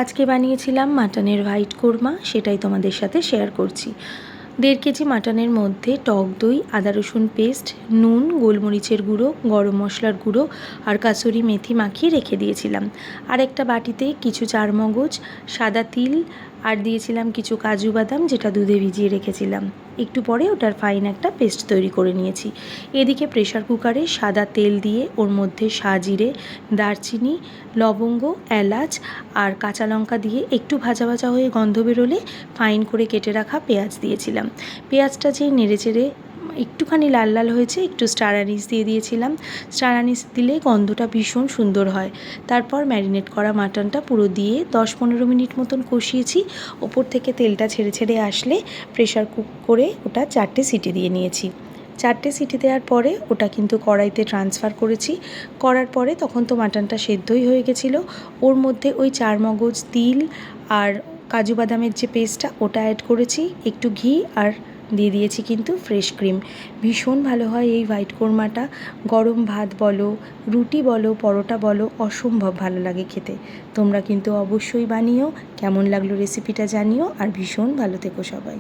আজকে বানিয়েছিলাম মাটনের হোয়াইট কোরমা, সেটাই তোমাদের সাথে শেয়ার করছি। 1.5 কেজি মাটনের মধ্যে টক দই, আদা রসুন পেস্ট, নুন, গোলমরিচের গুঁড়ো, গরম মশলার গুঁড়ো আর কাসুরি মেথি মাখিয়ে রেখে দিয়েছিলাম। আর একটা বাটিতে কিছু চারমগজ, সাদা তিল আর দিয়েছিলাম কিছু কাজু বাদাম, যেটা দুধে ভিজিয়ে রেখেছিলাম। একটু পরে ওটার ফাইন একটা পেস্ট তৈরি করে নিয়েছি। এদিকে প্রেশার কুকারে সাদা তেল দিয়ে ওর মধ্যে সাজিরে, দারচিনি, লবঙ্গ, এলাচ আর কাঁচা লঙ্কা দিয়ে একটু ভাজা ভাজা হয়ে গন্ধ বেরোলে ফাইন করে কেটে রাখা পেঁয়াজ দিয়েছিলাম। পেঁয়াজটা যেই নেড়েচেড়ে একটুখানি লাল লাল হয়েছে, একটু স্টার অ্যানিস দিয়ে দিয়েছিলাম। স্টার অ্যানিস দিলে গন্ধটা ভীষণ সুন্দর হয়। তারপর ম্যারিনেট করা মাটনটা পুরো দিয়ে 10-15 মিনিট মতন কষিয়েছি। ওপর থেকে তেলটা ছেড়ে ছেড়ে আসলে প্রেশার কুক করে ওটা 4টে সিটি দিয়ে নিয়েছি। 4টে সিটি দেওয়ার পরে ওটা কিন্তু কড়াইতে ট্রান্সফার করেছি। করার পরে তখন তো মাটনটা সেদ্ধই হয়ে গেছিলো। ওর মধ্যে ওই চারমগজ, তিল আর কাজু বাদামের যে পেস্টটা ওটা অ্যাড করেছি, একটু ঘি আর দিয়ে দিয়েছি কিন্তু ফ্রেশ ক্রিম। ভীষণ ভালো হয় এই হোয়াইট কোরমাটা। গরম ভাত বলো, রুটি বলো, পরোটা বলো, অসম্ভব ভালো লাগে খেতে। তোমরা কিন্তু অবশ্যই বানিও। কেমন লাগলো রেসিপিটা জানিও, আর ভীষণ ভালো থেকো সবাই।